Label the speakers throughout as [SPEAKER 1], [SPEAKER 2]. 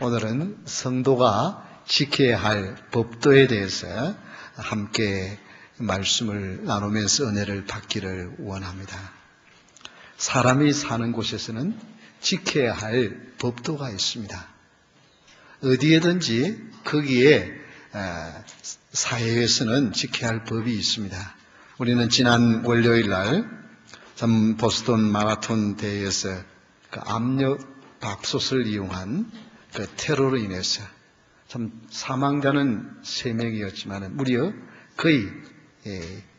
[SPEAKER 1] 오늘은 성도가 지켜야 할 법도에 대해서 함께 말씀을 나누면서 은혜를 받기를 원합니다. 사람이 사는 곳에서는 지켜야 할 법도가 있습니다. 어디에든지 거기에 사회에서는 지켜야 할 법이 있습니다. 우리는 지난 월요일 날 보스턴 마라톤 대회에서 그 압력밥솥을 이용한 그 테러로 인해서 참 사망자는 3명이었지만 무려 거의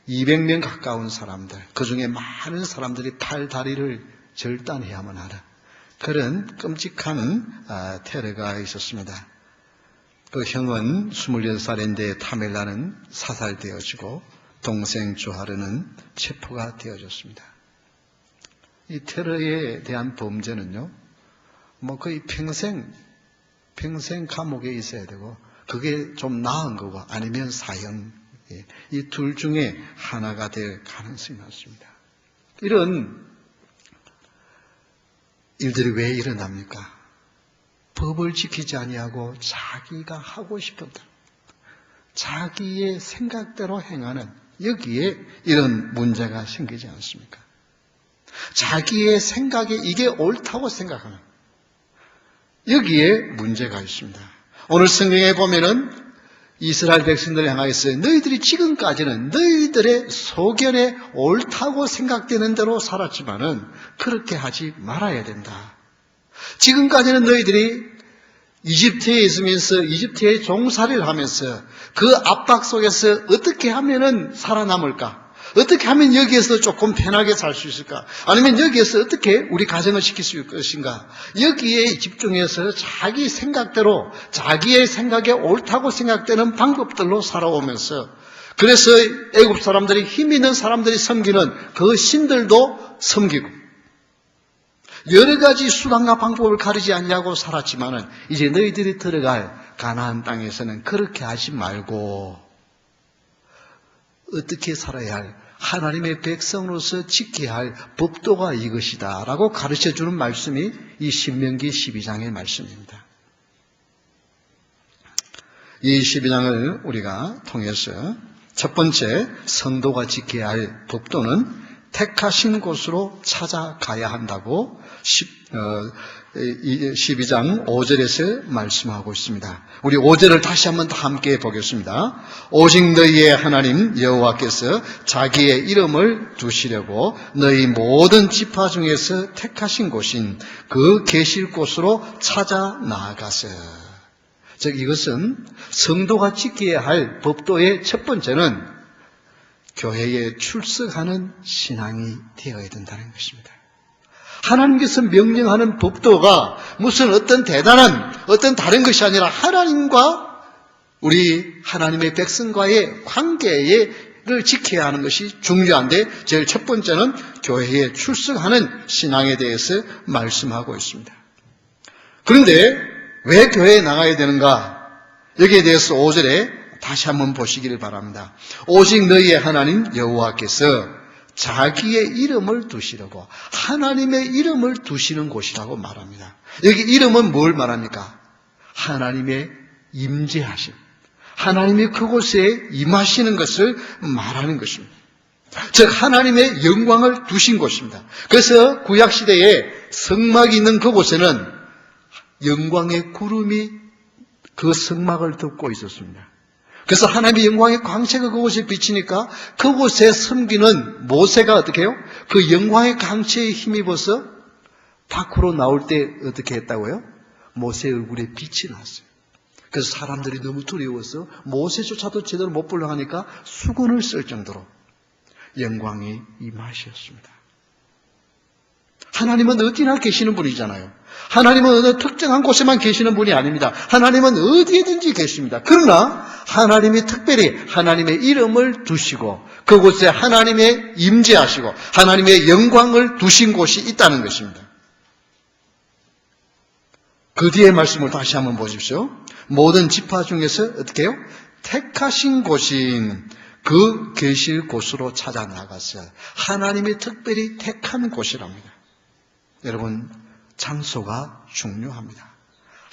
[SPEAKER 1] 200명 가까운 사람들, 그 중에 많은 사람들이 팔, 다리를 절단해야만 하는 그런 끔찍한 테러가 있었습니다. 그 형은 26살인데 타멜라는 사살되어지고 동생 조하르는 체포가 되어졌습니다. 이 테러에 대한 범죄는요, 거의 평생 감옥에 있어야 되고, 그게 좀 나은 거고, 아니면 사형, 이 둘 중에 하나가 될 가능성이 많습니다. 이런 일들이 왜 일어납니까? 법을 지키지 아니하고 자기가 하고 싶은 대로, 자기의 생각대로 행하는, 여기에 이런 문제가 생기지 않습니까? 자기의 생각에 이게 옳다고 생각하는, 여기에 문제가 있습니다. 오늘 성경에 보면은 이스라엘 백성들을 향하여서 너희들이 지금까지는 너희들의 소견에 옳다고 생각되는 대로 살았지만은 그렇게 하지 말아야 된다. 지금까지는 너희들이 이집트에 있으면서 이집트의 종살이를 하면서 그 압박 속에서 어떻게 하면은 살아남을까? 어떻게 하면 여기에서 조금 편하게 살 수 있을까? 아니면 여기에서 어떻게 우리 가정을 지킬 수 있을 것인가? 여기에 집중해서 자기 생각대로, 자기의 생각에 옳다고 생각되는 방법들로 살아오면서, 그래서 애굽 사람들이, 힘 있는 사람들이 섬기는 그 신들도 섬기고 여러 가지 수단과 방법을 가리지 않냐고 살았지만은 이제 너희들이 들어갈 가나안 땅에서는 그렇게 하지 말고 어떻게 살아야 할, 하나님의 백성으로서 지켜야 할 법도가 이것이다 라고 가르쳐주는 말씀이 이 신명기 12장의 말씀입니다. 이 12장을 우리가 통해서 첫 번째 성도가 지켜야 할 법도는 택하신 곳으로 찾아가야 한다고 12장 5절에서 말씀하고 있습니다. 우리 5절을 다시 한번 다 함께 보겠습니다. 오직 너희의 하나님 여호와께서 자기의 이름을 두시려고 너희 모든 지파 중에서 택하신 곳인 그 계실 곳으로 찾아 나아가서. 즉 이것은 성도가 지켜야 할 법도의 첫 번째는 교회에 출석하는 신앙이 되어야 된다는 것입니다. 하나님께서 명령하는 법도가 무슨 어떤 대단한 어떤 다른 것이 아니라 하나님과 우리 하나님의 백성과의 관계를 지켜야 하는 것이 중요한데, 제일 첫 번째는 교회에 출석하는 신앙에 대해서 말씀하고 있습니다. 그런데 왜 교회에 나가야 되는가? 여기에 대해서 5절에 다시 한번 보시기를 바랍니다. 오직 너희의 하나님 여호와께서 자기의 이름을 두시려고, 하나님의 이름을 두시는 곳이라고 말합니다. 여기 이름은 뭘 말합니까? 하나님의 임재하심, 하나님이 그곳에 임하시는 것을 말하는 것입니다. 즉 하나님의 영광을 두신 곳입니다. 그래서 구약시대에 성막이 있는 그곳에는 영광의 구름이 그 성막을 덮고 있었습니다. 그래서 하나님의 영광의 광채가 그곳에 비치니까 그곳에 섬기는 모세가 어떻게 해요? 그 영광의 광채에 힘입어서 밖으로 나올 때 어떻게 했다고요? 모세 얼굴에 빛이 났어요. 그래서 사람들이 너무 두려워서 모세조차도 제대로 못 보려고 하니까 수건을 쓸 정도로 영광이 임하셨습니다. 하나님은 어디나 계시는 분이잖아요. 하나님은 어느 특정한 곳에만 계시는 분이 아닙니다. 하나님은 어디에든지 계십니다. 그러나 하나님이 특별히 하나님의 이름을 두시고 그곳에 하나님의 임재하시고 하나님의 영광을 두신 곳이 있다는 것입니다. 그 뒤에 말씀을 다시 한번 보십시오. 모든 지파 중에서 어떻게 해요? 택하신 곳인 그 계실 곳으로 찾아 나가서 하나님이 특별히 택한 곳이랍니다. 여러분, 장소가 중요합니다.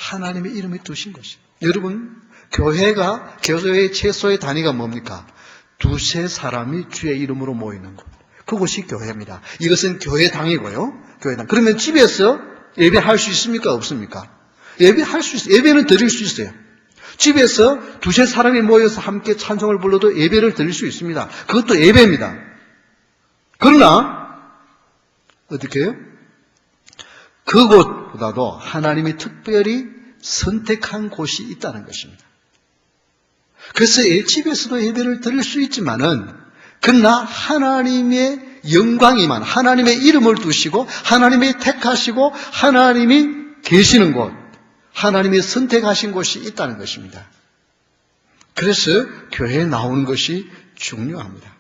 [SPEAKER 1] 하나님의 이름을 두신 것이에요. 여러분, 교회의 최소의 단위가 뭡니까? 두세 사람이 주의 이름으로 모이는 곳. 그곳이 교회입니다. 이것은 교회당이고요. 교회당. 그러면 집에서 예배할 수 있습니까? 없습니까? 예배할 수 있어요. 예배는 드릴 수 있어요. 집에서 두세 사람이 모여서 함께 찬송을 불러도 예배를 드릴 수 있습니다. 그것도 예배입니다. 그러나 어떻게 해요? 그곳보다도 하나님이 특별히 선택한 곳이 있다는 것입니다. 그래서 집에서도 예배를 드릴 수 있지만은 그러나 하나님의 영광이만 하나님의 이름을 두시고 하나님이 택하시고 하나님이 계시는 곳, 하나님이 선택하신 곳이 있다는 것입니다. 그래서 교회에 나오는 것이 중요합니다.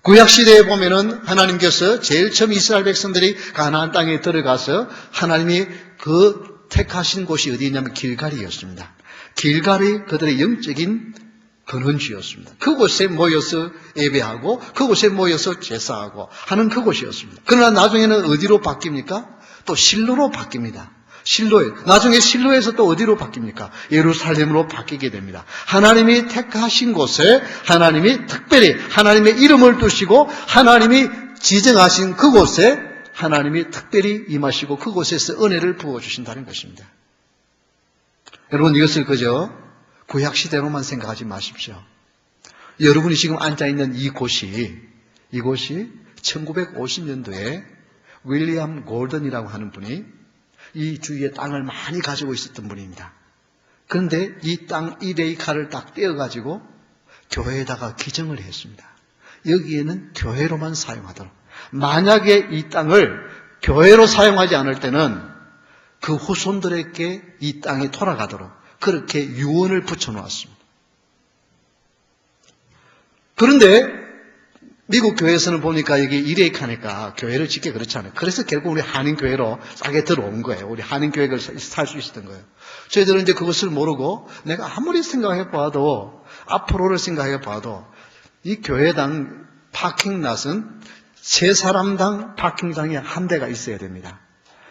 [SPEAKER 1] 구약시대에 보면은 하나님께서 제일 처음 이스라엘 백성들이 가나안 땅에 들어가서 하나님이 그 택하신 곳이 어디냐면 길갈이었습니다. 길갈이 그들의 영적인 근원지였습니다. 그곳에 모여서 예배하고 그곳에 모여서 제사하고 하는 그곳이었습니다. 그러나 나중에는 어디로 바뀝니까? 또 실로로 바뀝니다. 실로에. 나중에 실로에서 또 어디로 바뀝니까? 예루살렘으로 바뀌게 됩니다. 하나님이 택하신 곳에 하나님이 특별히 하나님의 이름을 두시고 하나님이 지정하신 그곳에 하나님이 특별히 임하시고 그곳에서 은혜를 부어주신다는 것입니다. 여러분, 이것을 그저 구약시대로만 생각하지 마십시오. 여러분이 지금 앉아있는 이곳이 1950년도에 윌리엄 골든이라고 하는 분이 이 주위에 땅을 많이 가지고 있었던 분입니다. 그런데 이 땅 1에이카를 딱 떼어가지고 교회에다가 기증을 했습니다. 여기에는 교회로만 사용하도록. 만약에 이 땅을 교회로 사용하지 않을 때는 그 후손들에게 이 땅이 돌아가도록 그렇게 유언을 붙여놓았습니다. 그런데 미국 교회에서는 보니까 여기 1에이카니까 교회를 짓기 그렇지 않아요. 그래서 결국 우리 한인교회로 싸게 들어온 거예요. 우리 한인교회를 살 수 있었던 거예요. 저희들은 이제 그것을 모르고 내가 아무리 생각해 봐도 앞으로를 생각해 봐도 이 교회당 파킹랏은 3사람당 파킹장이 한 대가 있어야 됩니다.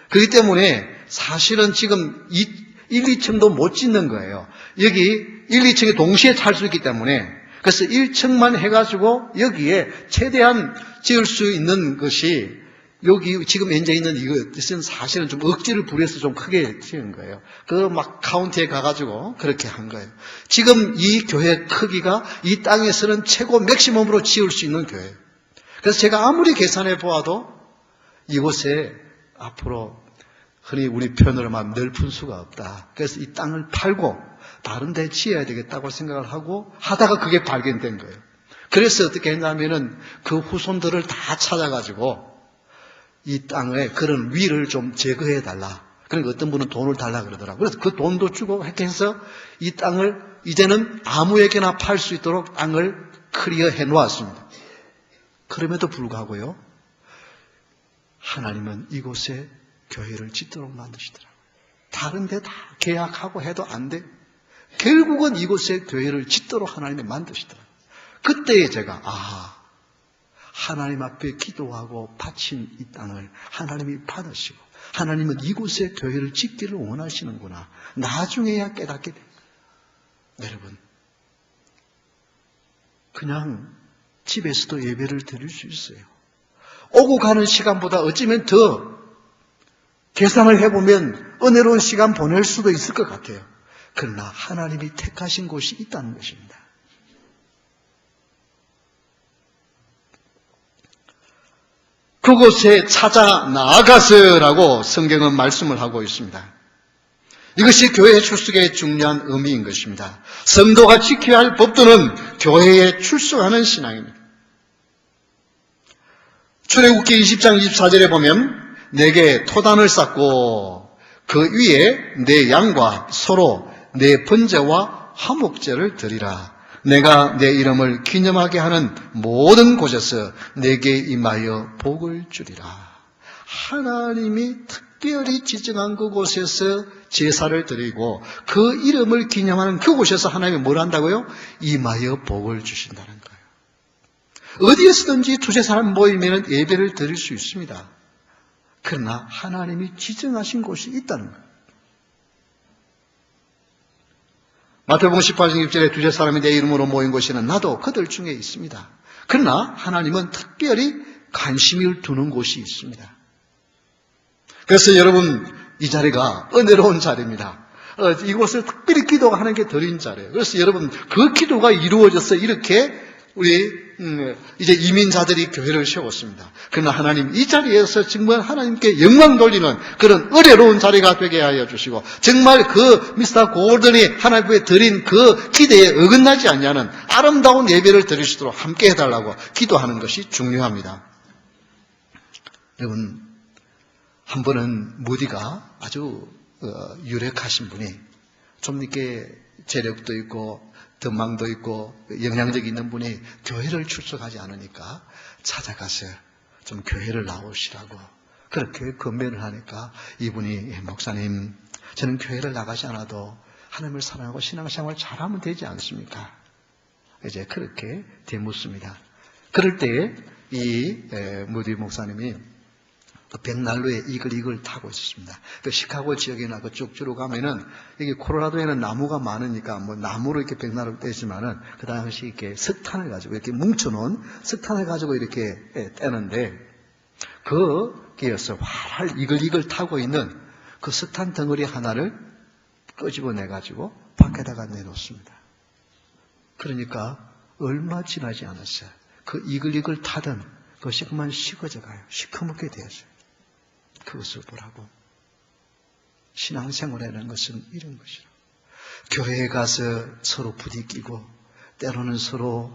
[SPEAKER 1] 그렇기 때문에 사실은 지금 1, 2층도 못 짓는 거예요. 여기 1, 2층에 동시에 찰 수 있기 때문에 그래서 1층만 해가지고 여기에 최대한 지을 수 있는 것이 여기 지금 현재 있는 이것은 사실은 좀 억지를 부려서 좀 크게 지은 거예요. 그 막 카운티에 가가지고 그렇게 한 거예요. 지금 이 교회 크기가 이 땅에서는 최고 맥시멈으로 지을 수 있는 교회예요. 그래서 제가 아무리 계산해 보아도 이곳에 앞으로 흔히 우리 표현으로 말하면 넓은 수가 없다. 그래서 이 땅을 팔고 다른 데 지어야 되겠다고 생각을 하고 하다가 그게 발견된 거예요. 그래서 어떻게 했냐면은 그 후손들을 다 찾아가지고 이 땅에 그런 위를 좀 제거해 달라. 그러니까 어떤 분은 돈을 달라 그러더라고요. 그래서 그 돈도 주고 이렇게 해서 이 땅을 이제는 아무에게나 팔 수 있도록 땅을 클리어 해 놓았습니다. 그럼에도 불구하고요, 하나님은 이곳에 교회를 짓도록 만드시더라고요. 다른 데 다 계약하고 해도 안 돼. 결국은 이곳에 교회를 짓도록 하나님이 만드시더라고요. 그때에 제가 하나님 앞에 기도하고 바친 이 땅을 하나님이 받으시고 하나님은 이곳에 교회를 짓기를 원하시는구나. 나중에야 깨닫게 됩니다. 여러분, 그냥 집에서도 예배를 드릴 수 있어요. 오고 가는 시간보다 어쩌면 더 계산을 해보면 은혜로운 시간 보낼 수도 있을 것 같아요. 그러나 하나님이 택하신 곳이 있다는 것입니다. 그곳에 찾아 나아가서라고 성경은 말씀을 하고 있습니다. 이것이 교회 출석의 중요한 의미인 것입니다. 성도가 지켜야 할 법도는 교회에 출석하는 신앙입니다. 출애굽기 20장 24절에 보면 내게 토단을 쌓고 그 위에 내 양과 소로 내 번제와 화목제를 드리라. 내가 내 이름을 기념하게 하는 모든 곳에서 내게 임하여 복을 주리라. 하나님이 특별히 지정한 그곳에서 제사를 드리고 그 이름을 기념하는 그곳에서 하나님이 뭘 한다고요? 임하여 복을 주신다는 거예요. 어디에서든지 두세 사람 모이면 예배를 드릴 수 있습니다. 그러나 하나님이 지정하신 곳이 있다는 거예요. 마태복음 18장 6절에 두세 사람이 내 이름으로 모인 곳에는 나도 그들 중에 있습니다. 그러나 하나님은 특별히 관심을 두는 곳이 있습니다. 그래서 여러분, 이 자리가 은혜로운 자리입니다. 이곳을 특별히 기도가 하나님께 드린 자리예요. 그래서 여러분, 그 기도가 이루어져서 이렇게 우리 이제 이민자들이 교회를 세웠습니다. 그러나 하나님 이 자리에서 정말 하나님께 영광 돌리는 그런 은혜로운 자리가 되게 하여 주시고, 정말 그 미스터 골든이 하나님께 드린 그 기대에 어긋나지 않냐는 아름다운 예배를 드릴 수 있도록 함께 해달라고 기도하는 것이 중요합니다. 여러분, 한 번은 무디가 아주 유력하신 분이, 좀 이렇게 재력도 있고 덕망도 있고 영향력이 있는 분이 교회를 출석하지 않으니까 찾아가서 좀 교회를 나오시라고 그렇게 건면을 하니까 이분이, 목사님, 저는 교회를 나가지 않아도 하나님을 사랑하고 신앙생활 잘하면 되지 않습니까? 이제 그렇게 되묻습니다. 그럴 때에 이 무디 목사님이 벽난로에 이글 타고 있었습니다. 그 시카고 지역이나 그쪽 가면은, 여기 콜로라도에는 나무가 많으니까 뭐 나무로 이렇게 벽난로를 떼지만은, 그 당시 이렇게 석탄을 가지고 이렇게 뭉쳐놓은 석탄을 가지고 이렇게 떼는데, 거기에서 활활 이글 타고 있는 그 석탄 덩어리 하나를 끄집어내가지고 밖에다가 내놓습니다. 그러니까 얼마 지나지 않았어요. 그 이글 타던 그것이 그만 식어져 가요. 시커멓게 되었어요. 그것을 보라고. 신앙생활이라는 것은 이런 것이라. 교회에 가서 서로 부딪히고, 때로는 서로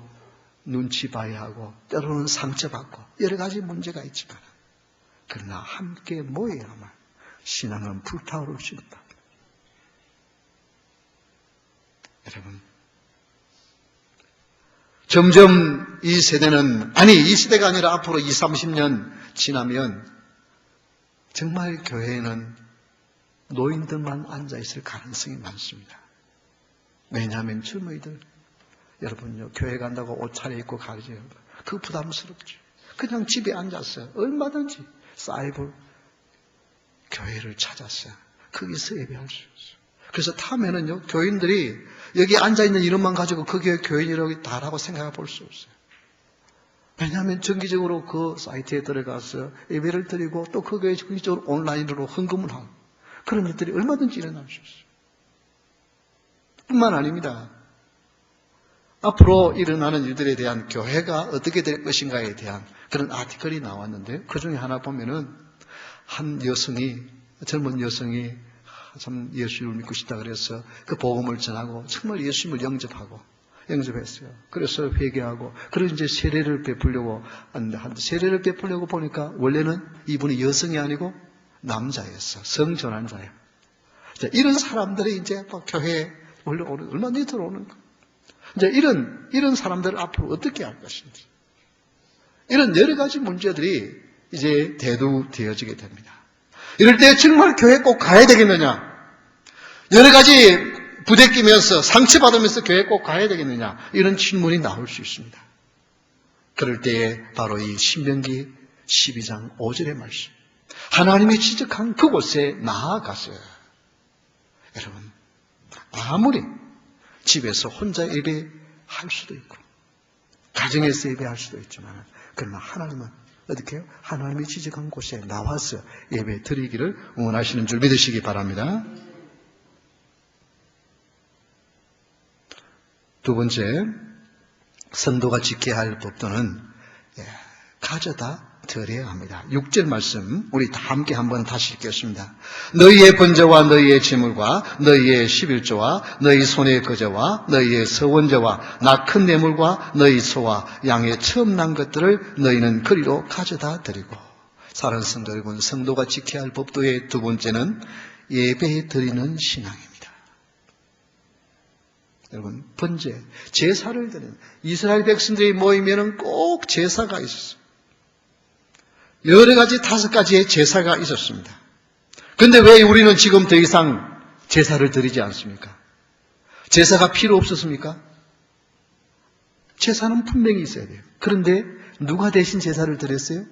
[SPEAKER 1] 눈치 봐야 하고, 때로는 상처받고, 여러 가지 문제가 있지만, 그러나 함께 모여야만 신앙은 불타오를 수 있다. 여러분, 점점 이 세대는, 이 시대가 아니라 앞으로 20, 30년 지나면 정말 교회에는 노인들만 앉아있을 가능성이 많습니다. 왜냐하면 젊은이들, 여러분요, 교회 간다고 옷 차려입고 가죠. 그거 부담스럽죠. 그냥 집에 앉아서 얼마든지 사이버 교회를 찾았어요. 거기서 예배할 수 있어요. 그래서 타면은요, 교인들이 여기 앉아있는 이름만 가지고 그 교회 교인이라고 다라고 생각해 볼 수 없어요. 왜냐하면 정기적으로 그 사이트에 들어가서 예배를 드리고, 또 그 교회 정기적으로 온라인으로 헌금을 하고, 그런 일들이 얼마든지 일어날 수 있어요. 뿐만 아닙니다. 앞으로 일어나는 일들에 대한, 교회가 어떻게 될 것인가에 대한 그런 아티클이 나왔는데, 그 중에 하나 보면은 한 여성이, 젊은 여성이 참 예수를 믿고 싶다 그래서 그 복음을 전하고 정말 예수님을 영접했어요. 그래서 회개하고, 그래서 이제 세례를 베풀려고 세례를 베풀려고 보니까 원래는 이분이 여성이 아니고 남자였어. 성전환자예요. 이런 사람들이 이제 교회에 원래 얼마나 들어오는 거. 이제 이런 사람들을 앞으로 어떻게 할 것인지, 이런 여러 가지 문제들이 이제 대두되어지게 됩니다. 이럴 때 정말 교회 꼭 가야 되겠느냐? 여러 가지 부대끼면서 상처받으면서 교회 꼭 가야 되겠느냐? 이런 질문이 나올 수 있습니다. 그럴 때에 바로 이 신명기 12장 5절의 말씀, 하나님이 지적한 그곳에 나아가서, 여러분, 아무리 집에서 혼자 예배할 수도 있고 가정에서 예배할 수도 있지만, 그러나 하나님은 어떻게 해요? 하나님이 지적한 곳에 나와서 예배 드리기를 원하시는 줄 믿으시기 바랍니다. 두 번째, 성도가 지켜야 할 법도는 가져다 드려야 합니다. 6절 말씀 우리 다 함께 한번 다시 읽겠습니다. 너희의 번제와 너희의 제물과 너희의 11조와 너희 손의 거제와 너희의 서원제와 낙큰 뇌물과 너희 소와 양의 처음 난 것들을 너희는 그리로 가져다 드리고. 사랑하는 성도 여러분, 성도가 지켜야 할 법도의 두 번째는 예배 드리는 신앙입니다. 여러분, 번제, 제사를 드리는, 이스라엘 백성들이 모이면은 꼭 제사가 있었어요. 여러 가지 5가지의 제사가 있었습니다. 그런데 왜 우리는 지금 더 이상 제사를 드리지 않습니까? 제사가 필요 없었습니까? 제사는 분명히 있어야 돼요. 그런데 누가 대신 제사를 드렸어요?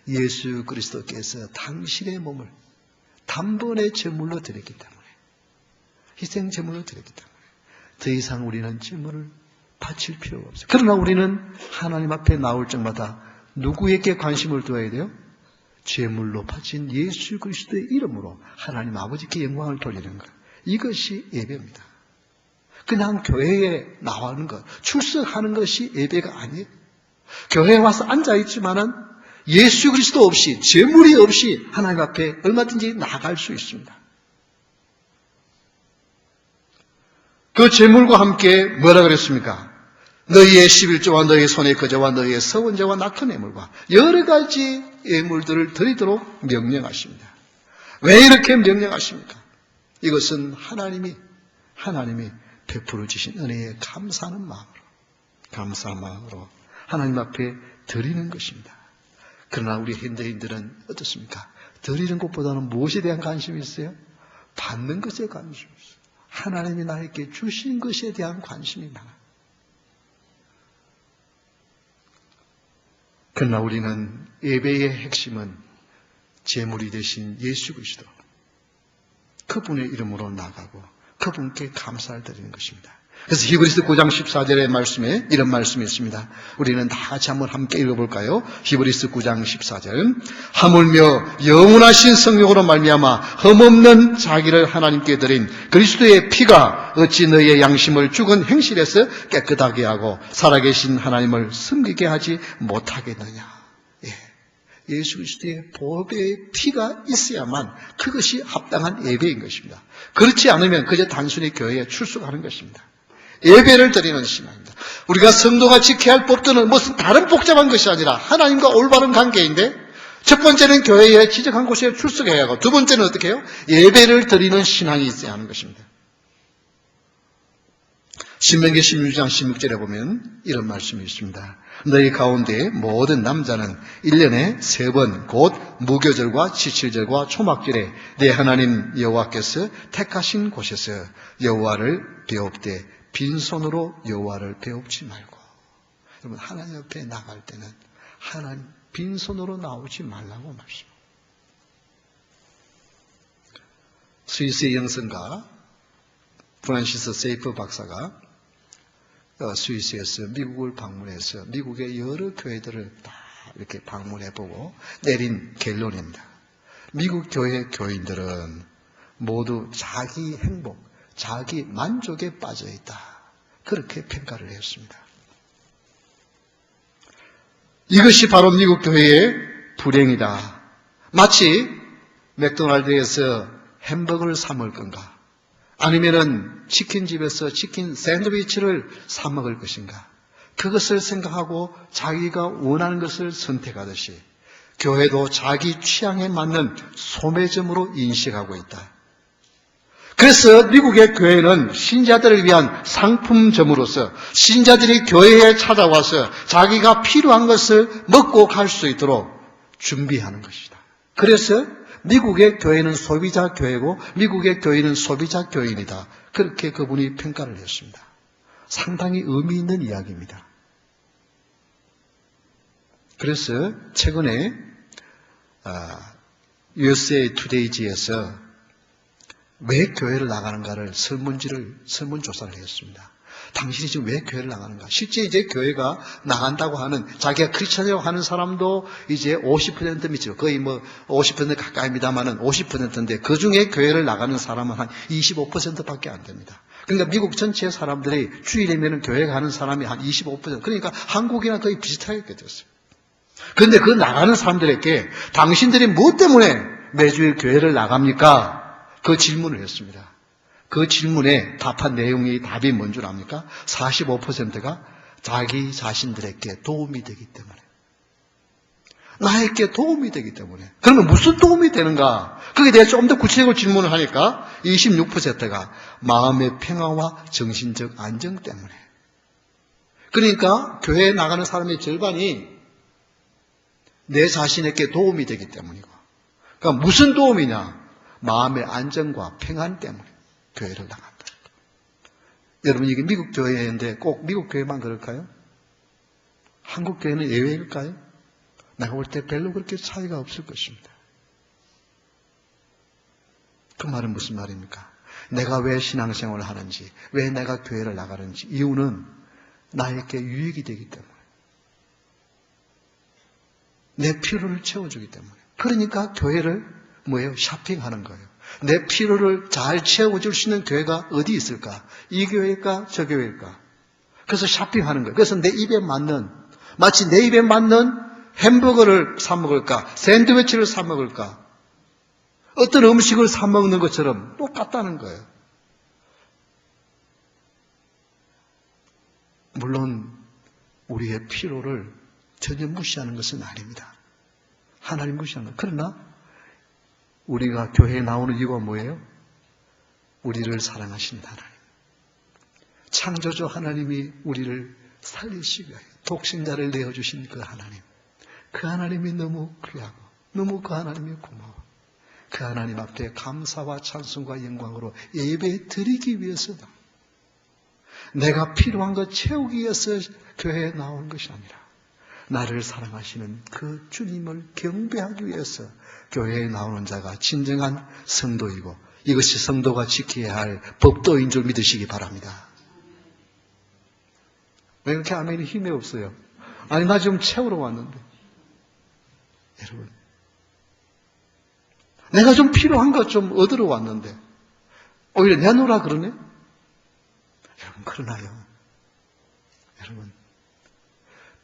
[SPEAKER 1] 예수 그리스도께서 당신의 몸을 단번에 제물로 드렸기 때문에, 희생 제물로 드렸기 때문에 더 이상 우리는 제물을 바칠 필요가 없어요. 그러나 우리는 하나님 앞에 나올 적마다 누구에게 관심을 두어야 돼요? 제물로 바친 예수 그리스도의 이름으로 하나님 아버지께 영광을 돌리는 것. 이것이 예배입니다. 그냥 교회에 나가는 것, 출석하는 것이 예배가 아니에요. 교회에 와서 앉아있지만은 예수 그리스도 없이, 제물이 없이 하나님 앞에 얼마든지 나갈 수 있습니다. 그 제물과 함께 뭐라 그랬습니까? 너희의 11조와 너희의 손의 거제와 너희의 서원제와 낙헌 예물과 여러 가지 예물들을 드리도록 명령하십니다. 왜 이렇게 명령하십니까? 이것은 하나님이 베풀어 주신 은혜에 감사하는 마음으로 하나님 앞에 드리는 것입니다. 그러나 우리 현대인들은 어떻습니까? 드리는 것보다는 무엇에 대한 관심이 있어요? 받는 것에 관심이 있어요. 하나님이 나에게 주신 것에 대한 관심이 많아요. 그러나 우리는 예배의 핵심은 제물이 되신 예수 그리스도, 그분의 이름으로 나가고 그분께 감사를 드리는 것입니다. 그래서 히브리서 9장 14절의 말씀에 이런 말씀이 있습니다. 우리는 다 같이 한번 함께 읽어볼까요? 히브리서 9장 14절. 하물며 영원하신 성령으로 말미암아 흠없는 자기를 하나님께 드린 그리스도의 피가 어찌 너희의 양심을 죽은 행실에서 깨끗하게 하고 살아계신 하나님을 섬기게 하지 못하겠느냐. 예수 그리스도의 보배의 피가 있어야만 그것이 합당한 예배인 것입니다. 그렇지 않으면 그저 단순히 교회에 출석하는 것입니다. 예배를 드리는 신앙입니다. 우리가 성도가 지켜야 할 법들은 무슨 다른 복잡한 것이 아니라 하나님과 올바른 관계인데, 첫 번째는 교회에 지적한 곳에 출석해야 하고, 두 번째는 어떻게 해요? 예배를 드리는 신앙이 있어야 하는 것입니다. 신명기 16장 16절에 보면 이런 말씀이 있습니다. 너희 가운데 모든 남자는 1년에 3번 곧 무교절과 지칠절과 초막절에 내 하나님 여호와께서 택하신 곳에서 여호와를 배웁되 빈손으로 여호와를 배웁지 말고. 여러분, 하나님 앞에 나갈 때는 하나님 빈손으로 나오지 말라고 말씀합니다. 스위스의 영성가 프란시스 세이프 박사가 스위스에서 미국을 방문해서 미국의 여러 교회들을 다 이렇게 방문해보고 내린 결론입니다. 미국 교회 교인들은 모두 자기 행복, 자기 만족에 빠져있다. 그렇게 평가를 했습니다. 이것이 바로 미국 교회의 불행이다. 마치 맥도날드에서 햄버거를 사 먹을 건가? 아니면은 치킨집에서 치킨 샌드위치를 사 먹을 것인가? 그것을 생각하고 자기가 원하는 것을 선택하듯이 교회도 자기 취향에 맞는 소매점으로 인식하고 있다. 그래서 미국의 교회는 신자들을 위한 상품점으로서 신자들이 교회에 찾아와서 자기가 필요한 것을 먹고 갈 수 있도록 준비하는 것이다. 그래서 미국의 교회는 소비자 교회고 미국의 교회는 소비자 교인이다. 그렇게 그분이 평가를 했습니다. 상당히 의미 있는 이야기입니다. 그래서 최근에 USA 투데이지에서 왜 교회를 나가는가를 설문조사를 했습니다. 당신이 지금 왜 교회를 나가는가? 실제 이제 교회가 나간다고 하는, 자기가 크리스천이라고 하는 사람도 이제 50% 미치고, 거의 50% 가까이입니다만은 50%인데, 그 중에 교회를 나가는 사람은 한 25%밖에 안 됩니다. 그러니까 미국 전체 사람들이 주일이면 교회 가는 사람이 한 25%, 그러니까 한국이나 거의 비슷하게 됐어요. 그런데 그 나가는 사람들에게 당신들이 무엇 때문에 매주일 교회를 나갑니까? 그 질문을 했습니다. 그 질문에 답한 내용이 답이 뭔 줄 압니까? 45%가 자기 자신들에게 도움이 되기 때문에. 나에게 도움이 되기 때문에. 그러면 무슨 도움이 되는가? 거기에 대해 좀 더 구체적으로 질문을 하니까 26%가 마음의 평화와 정신적 안정 때문에. 그러니까 교회에 나가는 사람의 절반이 내 자신에게 도움이 되기 때문이고. 그러니까 무슨 도움이냐? 마음의 안정과 평안 때문에 교회를 나간다. 여러분, 이게 미국 교회인데 꼭 미국 교회만 그럴까요? 한국 교회는 예외일까요? 내가 볼 때 별로 그렇게 차이가 없을 것입니다. 그 말은 무슨 말입니까? 내가 왜 신앙생활을 하는지, 왜 내가 교회를 나가는지, 이유는 나에게 유익이 되기 때문에, 내 필요를 채워주기 때문에. 그러니까 교회를 뭐예요? 쇼핑하는 거예요. 내 필요를 잘 채워줄 수 있는 교회가 어디 있을까? 이 교회일까? 저 교회일까? 그래서 쇼핑하는 거예요. 그래서 내 입에 맞는, 마치 내 입에 맞는 햄버거를 사 먹을까? 샌드위치를 사 먹을까? 어떤 음식을 사 먹는 것처럼 똑같다는 거예요. 물론 우리의 필요를 전혀 무시하는 것은 아닙니다. 하나님 무시하는 것. 그러나 우리가 교회에 나오는 이유가 뭐예요? 우리를 사랑하신 하나님. 창조주 하나님이 우리를 살리시기 위하여 독생자를 내어주신 그 하나님. 그 하나님이 너무 귀하고 너무 그 하나님이 고마워. 그 하나님 앞에 감사와 찬송과 영광으로 예배 드리기 위해서다. 내가 필요한 것 채우기 위해서 교회에 나온 것이 아니라 나를 사랑하시는 그 주님을 경배하기 위해서 교회에 나오는 자가 진정한 성도이고 이것이 성도가 지켜야 할 법도인 줄 믿으시기 바랍니다. 왜 이렇게 아멘이 힘이 없어요? 아니 나 지금 채우러 왔는데. 여러분 내가 좀 필요한 것 좀 얻으러 왔는데 오히려 내놓으라 그러네? 여러분 그러나요? 여러분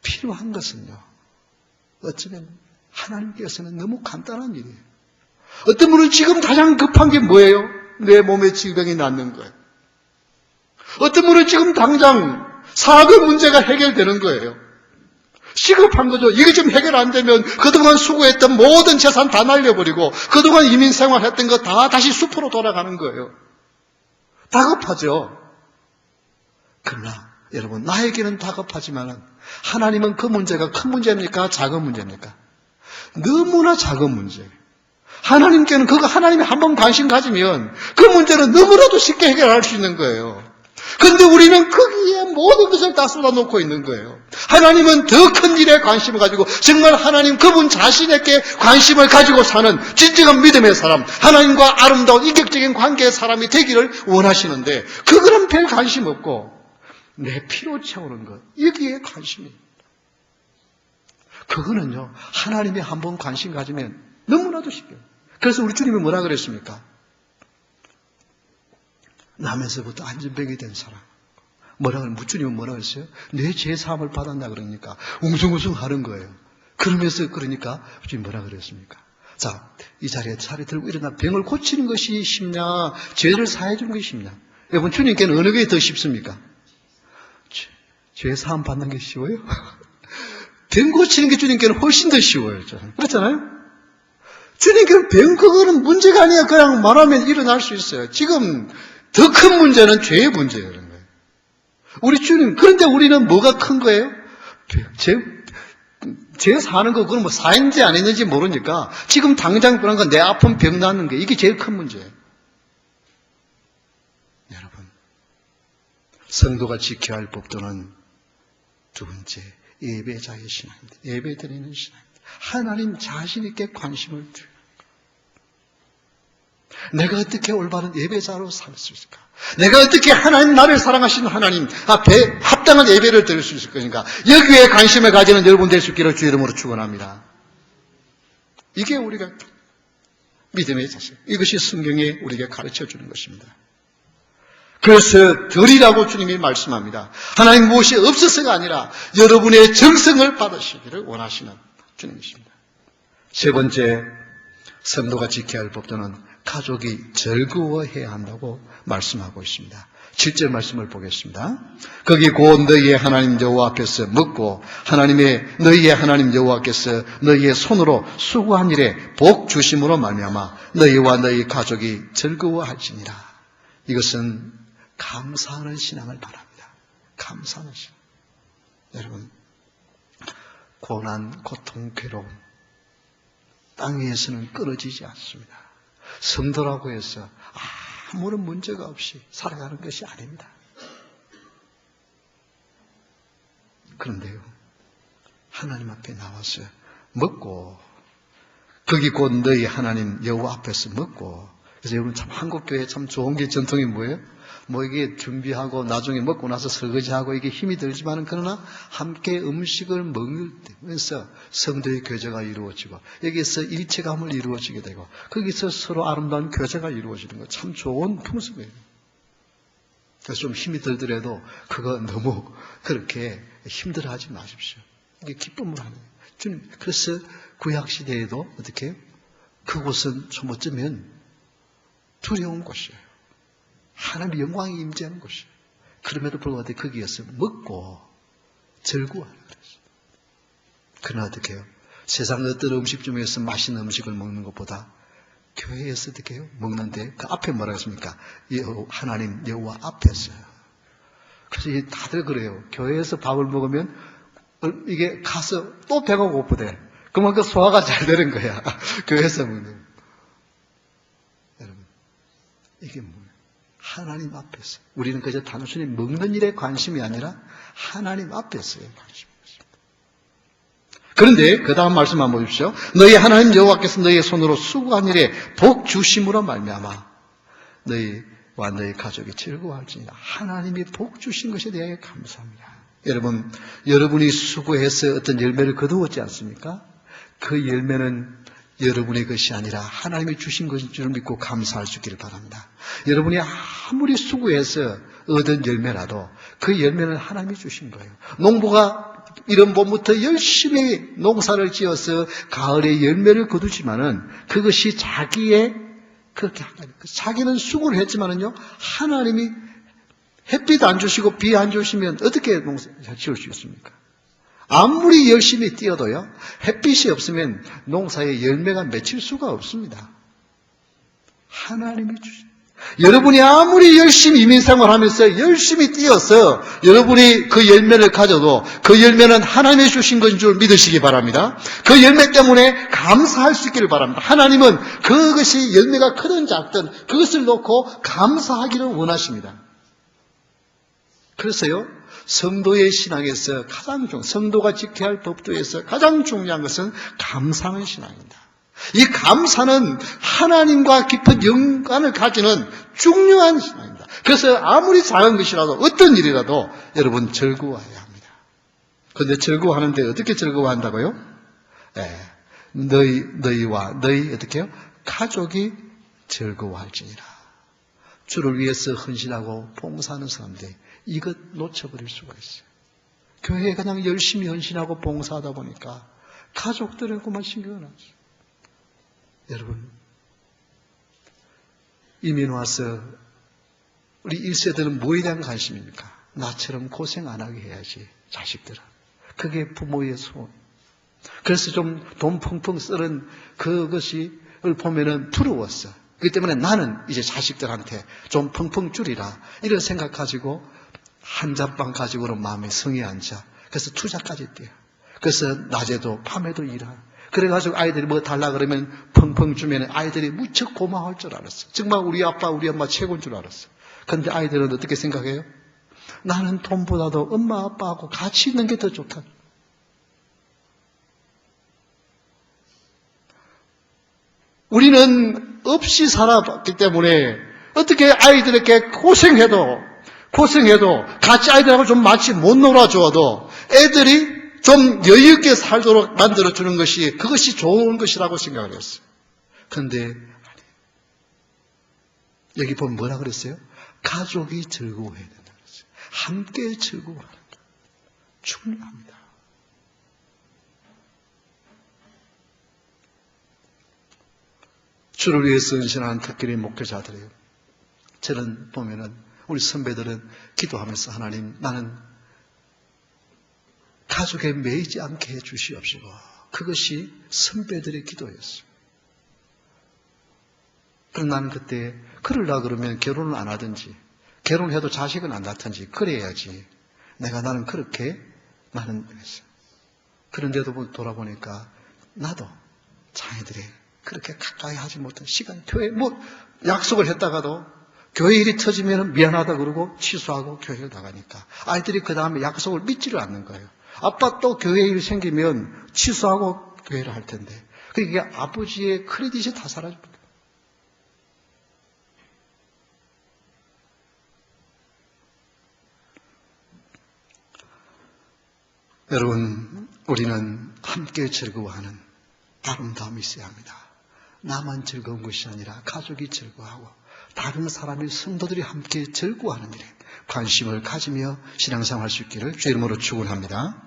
[SPEAKER 1] 필요한 것은요 어쩌면 하나님께서는 너무 간단한 일이에요. 어떤 분은 지금 가장 급한 게 뭐예요? 내 몸에 질병이 낫는 거예요. 어떤 분은 지금 당장 사업 문제가 해결되는 거예요. 시급한 거죠. 이게 좀 해결 안 되면 그동안 수고했던 모든 재산 다 날려버리고 그동안 이민 생활했던 거 다 다시 숲으로 돌아가는 거예요. 다급하죠. 그러나 여러분 나에게는 다급하지만 하나님은 그 문제가 큰 문제입니까? 작은 문제입니까? 너무나 작은 문제예요. 하나님께는 그거 하나님이 한번 관심 가지면 그 문제는 너무나도 쉽게 해결할 수 있는 거예요. 그런데 우리는 거기에 모든 것을 다 쏟아놓고 있는 거예요. 하나님은 더 큰 일에 관심을 가지고 정말 하나님 그분 자신에게 관심을 가지고 사는 진정한 믿음의 사람, 하나님과 아름다운 인격적인 관계의 사람이 되기를 원하시는데 그거는 별 관심 없고 내 필요 채우는 것 여기에 관심이 그거는요 하나님이 한번 관심 가지면 너무나도 쉽게. 그래서 우리 주님이 뭐라 그랬습니까? 남에서부터 안전병이 된 사람. 주님은 뭐라 그랬어요? 내 죄사함을 받았나 그러니까 웅성웅성 하는 거예요. 그러면서 그러니까 주님 뭐라 그랬습니까? 자, 이 자리에 차례 들고 일어나 병을 고치는 것이 쉽냐? 죄를 사해 주는 것이 쉽냐? 여러분 주님께는 어느 게 더 쉽습니까? 죄사함 받는 게 쉬워요? 병 고치는 게 주님께는 훨씬 더 쉬워요. 그렇잖아요? 주님께는 병 그거는 문제가 아니야. 그냥 말하면 일어날 수 있어요. 지금 더 큰 문제는 죄의 문제예요. 그런 거예요. 우리 주님, 그런데 우리는 뭐가 큰 거예요? 죄 사는 거, 그건 뭐 사인지 안 했는지 모르니까 지금 당장 그런 건 내 아픈 병 낫는 게 이게 제일 큰 문제예요. 여러분, 성도가 지켜야 할 법도는 두 번째, 예배자의 신앙입니다. 예배 드리는 신앙입니다. 하나님 자신 있게 관심을 두고 내가 어떻게 올바른 예배자로 살 수 있을까? 내가 어떻게 하나님 나를 사랑하시는 하나님 앞에 합당한 예배를 드릴 수 있을 것인가? 여기에 관심을 가지는 여러분 될 수 있기를 주 이름으로 축원합니다. 이게 우리가 믿음의 자세. 이것이 성경에 우리에게 가르쳐주는 것입니다. 그래서 드리라고 주님이 말씀합니다. 하나님 무엇이 없어서가 아니라 여러분의 정성을 받으시기를 원하시는 주님이십니다. 세 번째, 성도가 지켜야 할 법도는 가족이 즐거워해야 한다고 말씀하고 있습니다. 7절 말씀을 보겠습니다. 거기 곧 너희의 하나님 여호와 앞에서 먹고 너희의 하나님 여호와께서 너희의 손으로 수고한 일에 복 주심으로 말미암아 너희와 너희 가족이 즐거워할지니라. 이것은 감사하는 신앙을 바랍니다. 감사하는 신앙. 여러분, 고난, 고통, 괴로움 땅 위에서는 끊어지지 않습니다. 성도라고 해서 아무런 문제가 없이 살아가는 것이 아닙니다. 그런데요, 하나님 앞에 나와서 먹고 거기 곧 너희 하나님 여호와 앞에서 먹고 그래서 여러분 참 한국 교회 참 좋은 게 전통이 뭐예요? 뭐 이게 준비하고 나중에 먹고 나서 설거지하고 이게 힘이 들지만은 그러나 함께 음식을 먹으면서 성도의 교제가 이루어지고 여기서 일체감을 이루어지게 되고 거기서 서로 아름다운 교제가 이루어지는 거 참 좋은 풍습이에요. 그래서 좀 힘이 들더라도 그거 너무 그렇게 힘들어하지 마십시오. 이게 기쁨을 하는 거예요. 주님, 그래서 구약 시대에도 어떻게 해요? 그곳은 좀 어쩌면 두려운 곳이에요. 하나님의 영광이 임재하는 곳이에요. 그럼에도 불구하고 거기에서 먹고 즐거워하는 거죠. 그러나 어떻게 해요? 세상 어떤 음식 중에서 맛있는 음식을 먹는 것보다 교회에서 어떻게 해요? 먹는데 그 앞에 뭐라고 했습니까? 하나님 여호와 앞에서요. 그래서 다들 그래요. 교회에서 밥을 먹으면 이게 가서 또 배가 고프대. 그만큼 소화가 잘 되는 거야. 교회에서 먹는. 여러분, 이게 뭐예요? 하나님 앞에서. 우리는 그저 단순히 먹는 일에 관심이 아니라 하나님 앞에서의 관심입니다. 그런데 그 다음 말씀 한번 보십시오. 너희 하나님 여호와께서 너희의 손으로 수고한 일에 복 주심으로 말미암아 너희와 너희 가족이 즐거워할지니라. 하나님이 복 주신 것에 대하여 감사합니다. 여러분, 여러분이 수고해서 어떤 열매를 거두었지 않습니까? 그 열매는 여러분의 것이 아니라 하나님이 주신 것인 줄 믿고 감사할 수 있기를 바랍니다. 여러분이 아무리 수고해서 얻은 열매라도 그 열매는 하나님이 주신 거예요. 농부가 이런 봄부터 열심히 농사를 지어서 가을에 열매를 거두지만은 그것이 자기의 그렇게 자기는 수고를 했지만은요 하나님이 햇빛 안 주시고 비 안 주시면 어떻게 농사 지을 수 있습니까? 아무리 열심히 뛰어도요 햇빛이 없으면 농사에 열매가 맺힐 수가 없습니다. 하나님이 주신. 여러분이 아무리 열심히 이민생활하면서 열심히 뛰어서 여러분이 그 열매를 가져도 그 열매는 하나님이 주신 것인 줄 믿으시기 바랍니다. 그 열매 때문에 감사할 수 있기를 바랍니다. 하나님은 그것이 열매가 크든 작든 그것을 놓고 감사하기를 원하십니다. 그래서요 성도의 신앙에서 성도가 지켜야 할 법도에서 가장 중요한 것은 감사하는 신앙입니다. 이 감사는 하나님과 깊은 연관을 가지는 중요한 신앙입니다. 그래서 아무리 작은 것이라도 어떤 일이라도 여러분 즐거워해야 합니다. 그런데 즐거워하는데 어떻게 즐거워한다고요? 너희와 너희 어떻게 해요? 가족이 즐거워할지니라. 주를 위해서 헌신하고 봉사하는 사람들 이것 놓쳐버릴 수가 있어요. 교회에 그냥 열심히 헌신하고 봉사하다 보니까 가족들은 그만 신경을 안 써요. 여러분, 이민 와서 우리 1세들은 뭐에 대한 관심입니까? 나처럼 고생 안 하게 해야지, 자식들은. 그게 부모의 소원. 그래서 좀 돈 펑펑 쓰는 그것을 보면은 부러웠어. 그렇기 때문에 나는 이제 자식들한테 좀 펑펑 줄이라. 이런 생각 가지고 한 잔방 가지고는 마음에 성이 안 차. 그래서 투자까지 뛰어. 그래서 낮에도 밤에도 일하고. 그래가지고 아이들이 뭐 달라 그러면 펑펑 주면 아이들이 무척 고마워할 줄 알았어. 정말 우리 아빠, 우리 엄마 최고인 줄 알았어. 그런데 아이들은 어떻게 생각해요? 나는 돈보다도 엄마, 아빠하고 같이 있는 게 더 좋다. 우리는 없이 살아봤기 때문에 어떻게 아이들에게 고생해도 같이 아이들하고 좀 마치 못 놀아줘도 애들이 좀 여유있게 살도록 만들어주는 것이 그것이 좋은 것이라고 생각을 했어요. 그런데 여기 보면 뭐라 그랬어요? 가족이 즐거워해야 된다고 그랬어요. 함께 즐거워하는 것 중요합니다. 주를 위해서 헌신하는 특별히 목회자들이에요. 저는 보면은 우리 선배들은 기도하면서 하나님 나는 가족에 매이지 않게 해주시옵시고 그것이 선배들의 기도였어요. 그럼 나는 그때 그러려고 그러면 결혼을 안 하든지 결혼해도 자식은 안 낳든지 그래야지 나는 그렇게 나는 했어요. 그런데도 돌아보니까 나도 자녀들이 그렇게 가까이 하지 못한 시간 교회 약속을 했다가도 교회 일이 터지면 미안하다 그러고 취소하고 교회를 나가니까 아이들이 그 다음에 약속을 믿지를 않는 거예요. 아빠 또 교회 일 생기면 취소하고 교회를 할 텐데 그게 아버지의 크레딧이 다 사라집니다. 여러분, 우리는 함께 즐거워하는 아름다움이 있어야 합니다. 나만 즐거운 것이 아니라 가족이 즐거워하고 다른 사람이, 성도들이 함께 즐거워하는 일에 관심을 가지며 신앙생활 할 수 있기를 주의 이름으로 축원합니다.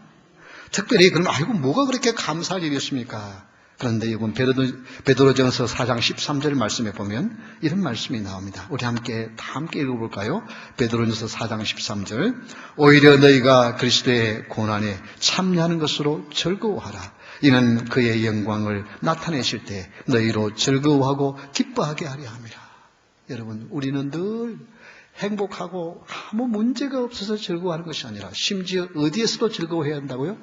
[SPEAKER 1] 특별히 그럼 아이고 뭐가 그렇게 감사할 일이었습니까? 그런데 이번 베드로전서 4장 13절 말씀에 보면 이런 말씀이 나옵니다. 우리 다 함께 읽어볼까요? 베드로전서 4장 13절. 오히려 너희가 그리스도의 고난에 참여하는 것으로 즐거워하라. 이는 그의 영광을 나타내실 때 너희로 즐거워하고 기뻐하게 하려 함이라. 여러분, 우리는 늘 행복하고 아무 문제가 없어서 즐거워하는 것이 아니라 심지어 어디에서도 즐거워해야 한다고요?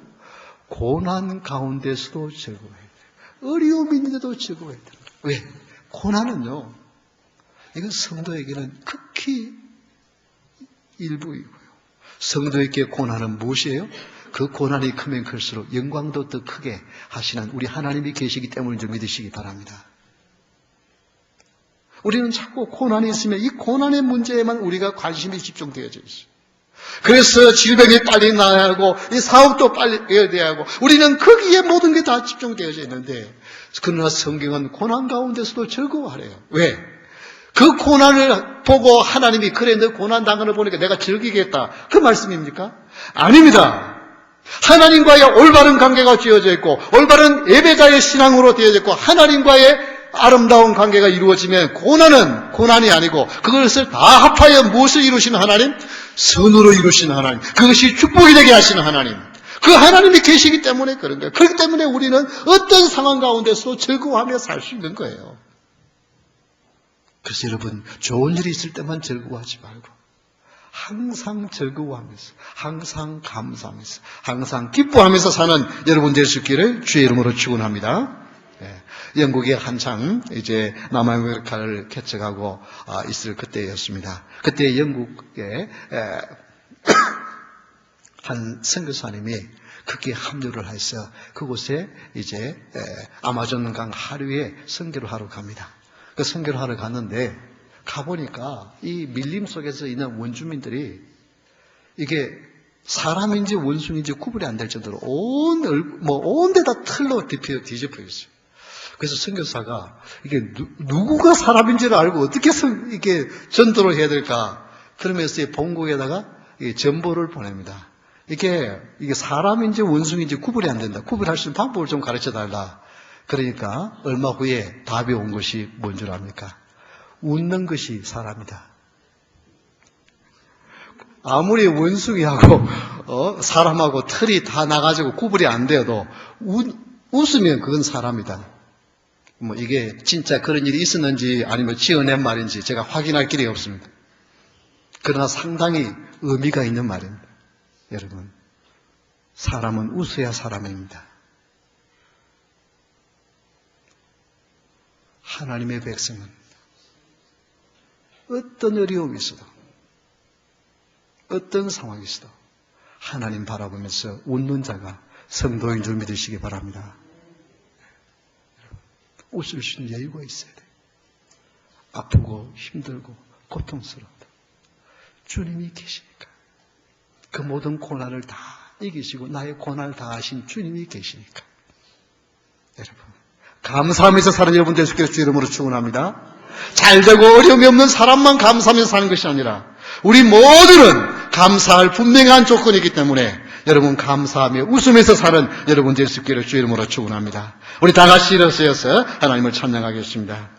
[SPEAKER 1] 고난 가운데서도 즐거워해야 돼요. 어려움이 있는데도 즐거워해야 돼요. 왜? 고난은요, 이건 성도에게는 극히 일부이고요. 성도에게 고난은 무엇이에요? 그 고난이 크면 클수록 영광도 더 크게 하시는 우리 하나님이 계시기 때문을 좀 믿으시기 바랍니다. 우리는 자꾸 고난이 있으면 이 고난의 문제에만 우리가 관심이 집중되어져 있어요. 그래서 질병이 빨리 나야 하고 이 사업도 빨리 해야 하고 우리는 거기에 모든 게 다 집중되어져 있는데, 그러나 성경은 고난 가운데서도 즐거워하래요. 왜? 그 고난을 보고 하나님이 그래 너 고난 당하는 걸 보니까 내가 즐기겠다, 그 말씀입니까? 아닙니다. 하나님과의 올바른 관계가 지어져 있고 올바른 예배자의 신앙으로 되어져 있고 하나님과의 아름다운 관계가 이루어지면 고난은 고난이 아니고 그것을 다 합하여 무엇을 이루시는 하나님? 선으로 이루시는 하나님. 그것이 축복이 되게 하시는 하나님. 그 하나님이 계시기 때문에 그런 거예요. 그렇기 때문에 우리는 어떤 상황 가운데서도 즐거워하며 살 수 있는 거예요. 그래서 여러분, 좋은 일이 있을 때만 즐거워하지 말고 항상 즐거워하면서, 항상 감사하면서, 항상 기뻐하면서 사는 여러분 될 수 있기를 주의 이름으로 축원합니다. 영국에 한창 이제 남아메리카를 개척하고 있을 그때였습니다. 그때 영국에 한 선교사님이 크게 합류를 해서 그곳에 이제 아마존강 하류에 선교를 하러 갑니다. 그 선교를 하러 갔는데 가보니까 이 밀림 속에서 있는 원주민들이 이게 사람인지 원숭인지 구분이 안 될 정도로 온 데다 틀로 뒤집혀 있어요. 그래서 선교사가 이게 누구가 사람인지를 알고 어떻게 이게 전도를 해야 될까? 그러면서 이 본국에다가 전보를 보냅니다. 이게 사람인지 원숭인지 구분이 안 된다. 구분할 수 있는 방법을 좀 가르쳐 달라. 그러니까 얼마 후에 답이 온 것이 뭔 줄 압니까? 웃는 것이 사람이다. 아무리 원숭이하고 사람하고 털이 다 나가지고 구분이 안 되어도 웃으면 그건 사람이다. 이게 진짜 그런 일이 있었는지 아니면 지어낸 말인지 제가 확인할 길이 없습니다. 그러나 상당히 의미가 있는 말입니다. 여러분, 사람은 웃어야 사람입니다. 하나님의 백성은 어떤 어려움이 있어도 어떤 상황이 있어도 하나님 바라보면서 웃는 자가 성도인 줄 믿으시기 바랍니다. 웃을 수 있는 여유가 있어야 돼요. 아프고 힘들고 고통스럽다. 주님이 계시니까. 그 모든 고난을 다 이기시고 나의 고난을 다 하신 주님이 계시니까. 여러분, 감사하면서 사는 여러분 될 수 있게 주 이름으로 축원합니다. 잘되고 어려움이 없는 사람만 감사하면서 사는 것이 아니라 우리 모두는 감사할 분명한 조건이기 때문에 여러분 감사하며 웃으면서 사는 여러분 될 수 있기를 주 이름으로 축원합니다. 우리 다 같이 일어서서 하나님을 찬양하겠습니다.